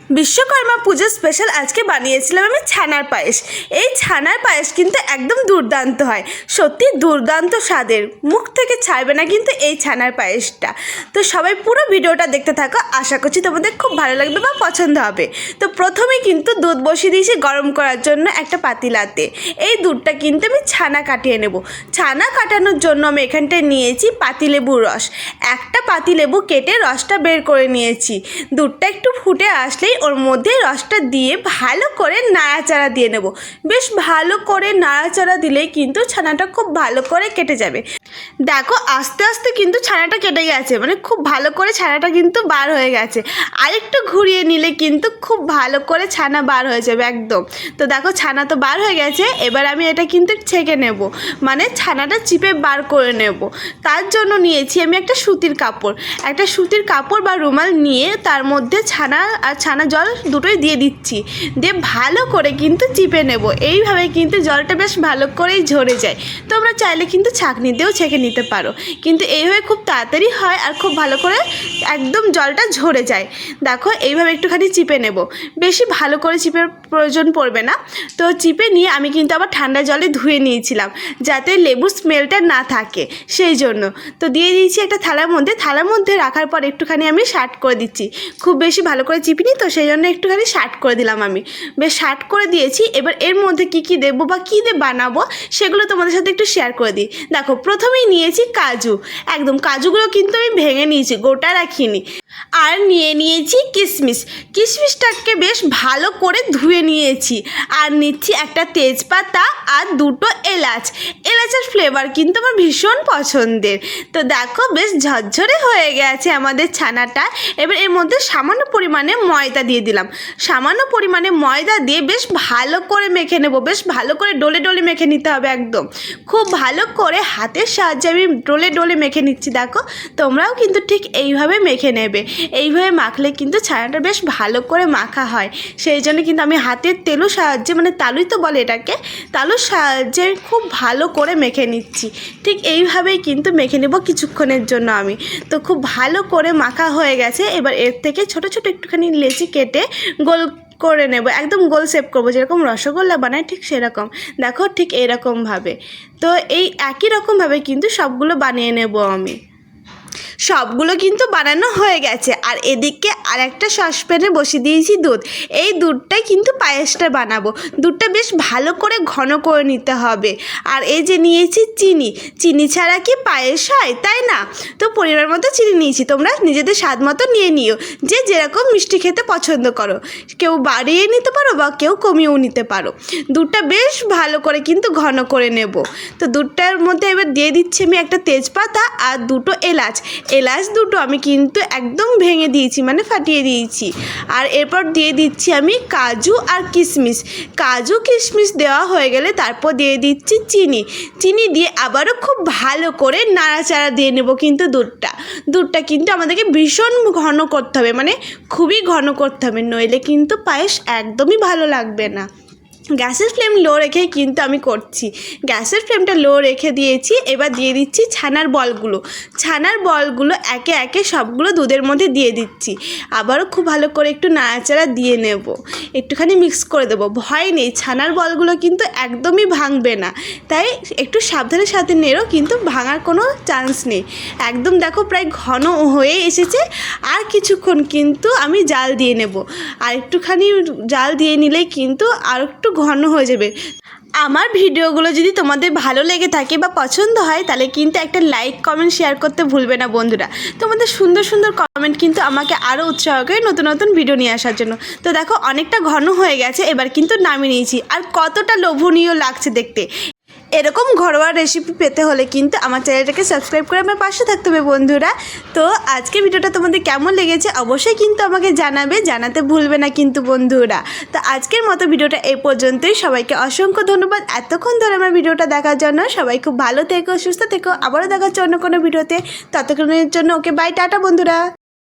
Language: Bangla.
বিশ্বকর্মা পুজোর স্পেশাল আজকে বানিয়েছিলাম আমি ছানার পায়েস। এই ছানার পায়েস কিন্তু একদম দুর্দান্ত হয়, সত্যি দুর্দান্ত স্বাদের, মুখ থেকে ছাড়বে না কিন্তু এই ছানার পায়েসটা। তো সবাই পুরো ভিডিওটা দেখতে থাকো, আশা করছি তোমাদের খুব ভালো লাগবে বা পছন্দ হবে। তো প্রথমেই কিন্তু দুধ বসিয়ে দিয়েছি গরম করার জন্য একটা পাতিলাতে। এই দুধটা কিন্তু আমি ছানা কাটিয়ে নেব। ছানা কাটানোর জন্য আমি এখানটায় নিয়েছি পাতিলেবুর রস। একটা পাতিলেবু কেটে রসটা বের করে নিয়েছি। দুধটা একটু ফুটে আসলেই ওর মধ্যে রসটা দিয়ে ভালো করে নাড়াচাড়া দিয়ে নেব। বেশ ভালো করে নাড়াচাড়া দিলেই কিন্তু ছানাটা খুব ভালো করে কেটে যাবে। দেখো আস্তে আস্তে কিন্তু ছানাটা কেটে গেছে, মানে খুব ভালো করে ছানাটা কিন্তু বার হয়ে গেছে। আরেকটু ঘুরিয়ে নিলে কিন্তু খুব ভালো করে ছানা বার হয়ে যাবে একদম। তো দেখো ছানা তো বার হয়ে গেছে, এবার আমি এটা কিন্তু ছেঁকে নেব, মানে ছানাটা চিপে বার করে নেব। তার জন্য নিয়েছি আমি একটা সুতির কাপড় বা রুমাল নিয়ে তার মধ্যে ছানা আর ছানা জল দুটোই দিয়ে দিচ্ছি, দিয়ে ভালো করে কিন্তু চিপে নেব। এইভাবে কিন্তু জলটা বেশ ভালো করেই ঝরে যায়। তোমরা চাইলে কিন্তু ছাঁকনি দিয়েও ছেঁকে নিতে পারো, কিন্তু এইভাবে খুব তাড়াতাড়ি হয় আর খুব ভালো করে একদম জলটা ঝরে যায়। দেখো এইভাবে একটুখানি চিপে নেব, বেশি ভালো করে চিপের প্রয়োজন পড়বে না। তো চিপে নিয়ে আমি কিন্তু আবার ঠান্ডা জলে ধুয়ে নিয়েছিলাম যাতে লেবুর স্মেলটা না থাকে, সেই জন্য। তো দিয়ে দিয়েছি একটা থালার মধ্যে রাখার পর একটুখানি আমি শার্ট করে দিচ্ছি। খুব বেশি ভালো করে চিপিনি তো, সেই জন্য একটুখানি শার্ট করে দিলাম আমি। বেশ শার্ট করে দিয়েছি। এবার এর মধ্যে কী দেবো বা কী দিয়ে বানাবো সেগুলো তোমাদের সাথে একটু শেয়ার করে দিই। দেখো প্রথমেই নিয়েছি কাজু, একদম কাজুগুলো কিন্তু আমি ভেঙে নিয়েছি, গোটা রাখিনি। আর নিয়েছি কিশমিশটাকে বেশ ভালো করে ধুয়ে নিয়েছি। আর নিচ্ছি একটা তেজপাতা আর দুটো এলাচের ফ্লেভার কিন্তু আমার ভীষণ পছন্দের। তো দেখো বেশ ঝরঝরে হয়ে গেছে আমাদের ছানাটা। এবার এর মধ্যে সামান্য পরিমাণে ময়দা দিয়ে দিলাম। সামান্য পরিমাণে ময়দা দিয়ে বেশ ভালো করে মেখে নেব। বেশ ভালো করে ডলে মেখে নিতে হবে একদম। খুব ভালো করে হাতের সাহায্যে আমি ডলে মেখে নিচ্ছি। দেখো তোমরাও কিন্তু ঠিক এইভাবে মেখে নেবে। এইভাবে মাখলে কিন্তু ছানাটা বেশ ভালো করে মাখা হয়, সেই জন্য কিন্তু আমি হাতের তেলুর সাহায্যে, মানে তালুই তো বলে এটাকে, তালুর সাহায্যে খুব ভালো করে মেখে নিচ্ছি। ঠিক এইভাবেই কিন্তু মেখে নেব কিছুক্ষণের জন্য আমি। তো খুব ভালো করে মাখা হয়ে গেছে। এবার এর থেকে ছোট ছোট একটুখানি লেচি কেটে গোল করে নেব, একদম গোল শেপ করবো, যেরকম রসগোল্লা বানায় ঠিক সেরকম। দেখো ঠিক এইরকমভাবে। তো এই একই রকমভাবে কিন্তু সবগুলো বানিয়ে নেব আমি। সবগুলো কিন্তু বানানো হয়ে গেছে। আর এদিকে আর একটা সসপ্যানে বসিয়ে দিয়েছি দুধ। এই দুধটাই কিন্তু পায়েসটা বানাবো। দুধটা বেশ ভালো করে ঘন করে নিতে হবে। আর এই যে নিয়েছি চিনি ছাড়া কি পায়েস হয়, তাই না? তো পরিমাণ মতো চিনি নিয়েছি, তোমরা নিজেদের স্বাদ মতো নিয়ে নিও, যে যেরকম মিষ্টি খেতে পছন্দ করো। কেউ বাড়িয়ে নিতে পারো বা কেউ কমিয়েও নিতে পারো। দুধটা বেশ ভালো করে কিন্তু ঘন করে নেব। তো দুধটার মধ্যে এবার দিয়ে দিচ্ছি আমি একটা তেজপাতা আর দুটো এলাচ দুটো আমি কিন্তু একদম ভেঙে দিয়েছি, মানে ফাটিয়ে দিয়েছি। আর এরপর দিয়ে দিচ্ছি আমি কাজু কিশমিশ দেওয়া হয়ে গেলে তারপর দিয়ে দিচ্ছি চিনি দিয়ে আবারও খুব ভালো করে নাড়াচাড়া দিয়ে নেব। কিন্তু দুধটা কিন্তু আমাদেরকে ভীষণ ঘন করতে হবে, মানে খুবই ঘন করতে হবে, নইলে কিন্তু পায়েস একদমই ভালো লাগবে না। গ্যাসের ফ্লেম লো রেখেই কিন্তু আমি করছি। গ্যাসের ফ্লেমটা লো রেখে দিয়েছি। এবার দিয়ে দিচ্ছি ছানার বলগুলো একে একে সবগুলো দুধের মধ্যে দিয়ে দিচ্ছি। আবারও খুব ভালো করে একটু নাড়াচাড়া দিয়ে নেব, একটুখানি মিক্স করে দেবো। ভয় নেই, ছানার বলগুলো কিন্তু একদমই ভাঙবে না, তাই একটু সাবধানের সাথে নেড়ো, কিন্তু ভাঙার কোনো চান্স নেই। একদম দেখো প্রায় ঘন হয়ে এসেছে। আর কিছুক্ষণ কিন্তু আমি জাল দিয়ে নেব। আর একটুখানি জাল দিয়ে নিলেই কিন্তু আর একটু ঘন হয়ে যাবে। আমার ভিডিওগুলো যদি তোমাদের ভালো লেগে থাকে বা পছন্দ হয়, তাহলে কিন্তু একটা লাইক কমেন্ট শেয়ার করতে ভুলবে না বন্ধুরা। তোমাদের সুন্দর কমেন্ট কিন্তু আমাকে আরও উৎসাহ করে নতুন ভিডিও নিয়ে আসার জন্য। তো দেখো অনেকটা ঘন হয়ে গেছে, এবার কিন্তু নামিয়ে নিয়েছি। আর কতটা লোভনীয় লাগছে দেখতে। এরকম ঘরোয়া রেসিপি পেতে হলে কিন্তু আমার চ্যানেলটাকে সাবস্ক্রাইব করে আমার পাশে থাকতে হবে বন্ধুরা। তো আজকে ভিডিওটা তোমাদের কেমন লেগেছে অবশ্যই কিন্তু আমাকে জানাতে ভুলবে না কিন্তু বন্ধুরা। তো আজকের মতো ভিডিওটা এই পর্যন্তই। সবাইকে অসংখ্য ধন্যবাদ এতক্ষণ ধরে আমার ভিডিওটা দেখার জন্য। সবাই খুব ভালো থেকো, সুস্থ থেকো। আবারও দেখার জন্য কোনো ভিডিওতে, ততক্ষণের জন্য ওকে বাই, টাটা বন্ধুরা।